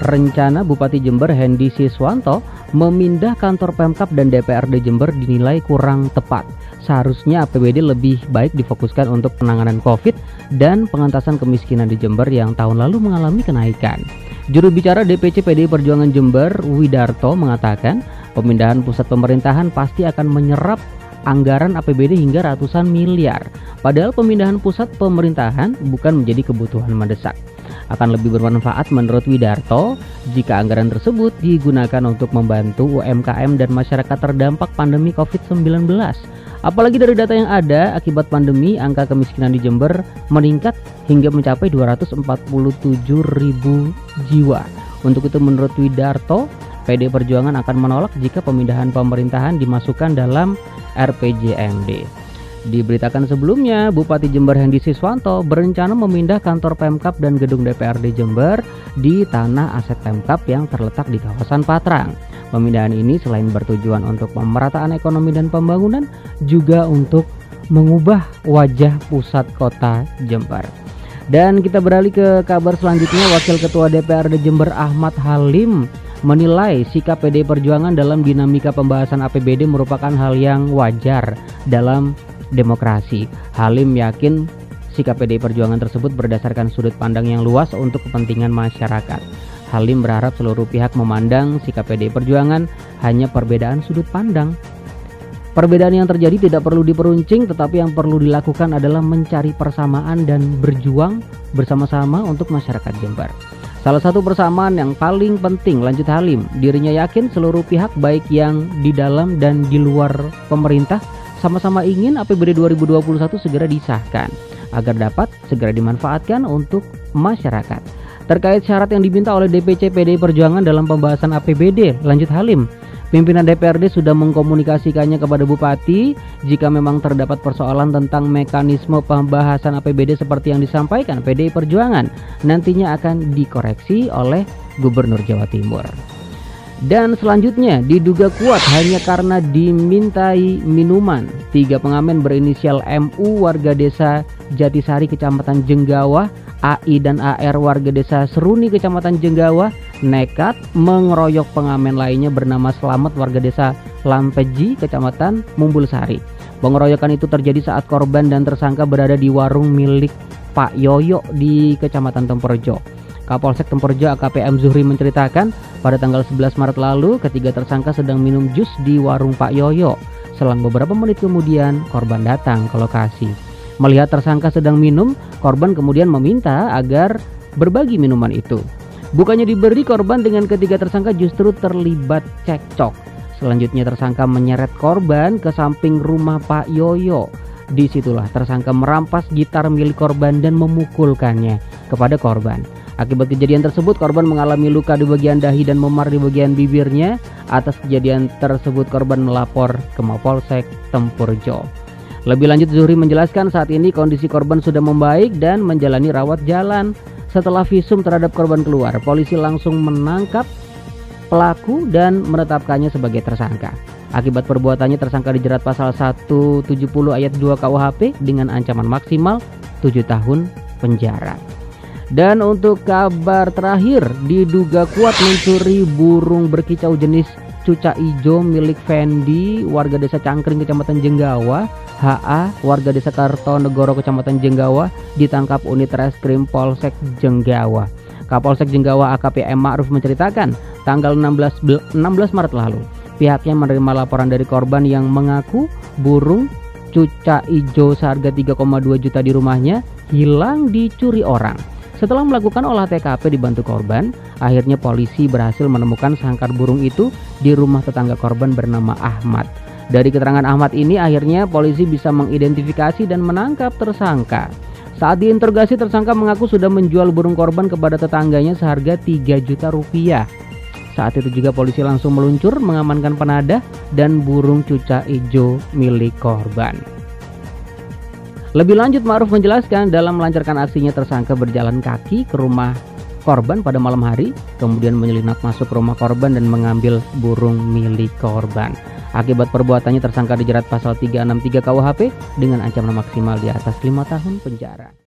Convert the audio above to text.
Rencana Bupati Jember Hendy Siswanto memindah kantor Pemkab dan DPRD Jember dinilai kurang tepat. Seharusnya APBD lebih baik difokuskan untuk penanganan COVID dan pengentasan kemiskinan di Jember yang tahun lalu mengalami kenaikan. Juru bicara DPC PDI Perjuangan Jember, Widarto, mengatakan pemindahan pusat pemerintahan pasti akan menyerap anggaran APBD hingga ratusan miliar. Padahal pemindahan pusat pemerintahan bukan menjadi kebutuhan mendesak. Akan lebih bermanfaat menurut Widarto jika anggaran tersebut digunakan untuk membantu UMKM dan masyarakat terdampak pandemi COVID-19. Apalagi dari data yang ada, akibat pandemi angka kemiskinan di Jember meningkat hingga mencapai 247.000 jiwa. Untuk itu menurut Widarto, PDI Perjuangan akan menolak jika pemindahan pemerintahan dimasukkan dalam RPJMD. Diberitakan sebelumnya, Bupati Jember Hendy Siswanto berencana memindah kantor Pemkab dan gedung DPRD Jember di tanah aset Pemkab yang terletak di kawasan Patrang. Pemindahan ini selain bertujuan untuk pemerataan ekonomi dan pembangunan, juga untuk mengubah wajah pusat kota Jember. Dan kita beralih ke kabar selanjutnya. Wakil Ketua DPRD Jember Ahmad Halim menilai sikap PDI Perjuangan dalam dinamika pembahasan APBD merupakan hal yang wajar dalam demokrasi. Halim yakin sikap PDI Perjuangan tersebut berdasarkan sudut pandang yang luas untuk kepentingan masyarakat. Halim berharap seluruh pihak memandang sikap PDI Perjuangan hanya perbedaan sudut pandang. Perbedaan yang terjadi tidak perlu diperuncing, tetapi yang perlu dilakukan adalah mencari persamaan dan berjuang bersama-sama untuk masyarakat Jember. Salah satu persamaan yang paling penting, lanjut Halim, dirinya yakin seluruh pihak baik yang di dalam dan di luar pemerintah sama-sama ingin APBD 2021 segera disahkan agar dapat segera dimanfaatkan untuk masyarakat. Terkait syarat yang diminta oleh DPC PDI Perjuangan dalam pembahasan APBD, lanjut Halim, pimpinan DPRD sudah mengkomunikasikannya kepada Bupati jika memang terdapat persoalan tentang mekanisme pembahasan APBD seperti yang disampaikan PDI Perjuangan, nantinya akan dikoreksi oleh Gubernur Jawa Timur. Dan selanjutnya, diduga kuat hanya karena dimintai minuman, 3 pengamen berinisial MU warga desa Jatisari Kecamatan Jenggawa, AI dan AR warga desa Seruni Kecamatan Jenggawa nekat mengeroyok pengamen lainnya bernama Slamet warga desa Lampeji Kecamatan Mumbulsari. Pengeroyokan itu terjadi saat korban dan tersangka berada di warung milik Pak Yoyo di Kecamatan Temperjo. Kapolsek Temperjo AKP M Zuhri menceritakan pada tanggal 11 Maret lalu ketiga tersangka sedang minum jus di warung Pak Yoyo. Selang beberapa menit kemudian korban datang ke lokasi. Melihat tersangka sedang minum, korban kemudian meminta agar berbagi minuman itu. Bukannya diberi, korban dengan ketiga tersangka justru terlibat cekcok. Selanjutnya tersangka menyeret korban ke samping rumah Pak Yoyo. Disitulah tersangka merampas gitar milik korban dan memukulkannya kepada korban. Akibat kejadian tersebut, korban mengalami luka di bagian dahi dan memar di bagian bibirnya. Atas kejadian tersebut, korban melapor ke Mapolsek Tempurjo. Lebih lanjut, Zuhri menjelaskan saat ini kondisi korban sudah membaik dan menjalani rawat jalan. Setelah visum terhadap korban keluar, polisi langsung menangkap pelaku dan menetapkannya sebagai tersangka. Akibat perbuatannya, tersangka dijerat pasal 170 ayat 2 KUHP dengan ancaman maksimal 7 tahun penjara. Dan untuk kabar terakhir, diduga kuat mencuri burung berkicau jenis cuca ijo milik Fendi warga desa Cangkring Kecamatan Jenggawa. HA warga desa Kartonegoro Kecamatan Jenggawa ditangkap unit reskrim Polsek Jenggawa. Kapolsek Jenggawa AKP M Ma'ruf menceritakan tanggal 16 Maret lalu pihaknya menerima laporan dari korban yang mengaku burung cuca ijo seharga 3,2 juta di rumahnya hilang dicuri orang. Setelah melakukan olah TKP dibantu korban, akhirnya polisi berhasil menemukan sangkar burung itu di rumah tetangga korban bernama Ahmad. Dari keterangan Ahmad ini akhirnya polisi bisa mengidentifikasi dan menangkap tersangka. Saat diinterogasi, tersangka mengaku sudah menjual burung korban kepada tetangganya seharga 3 juta rupiah. Saat itu juga polisi langsung meluncur mengamankan penadah dan burung cuca ijo milik korban. Lebih lanjut, Ma'ruf menjelaskan dalam melancarkan aksinya tersangka berjalan kaki ke rumah korban pada malam hari, kemudian menyelinap masuk ke rumah korban dan mengambil burung milik korban. Akibat perbuatannya tersangka dijerat pasal 363 KUHP dengan ancaman maksimal di atas 5 tahun penjara.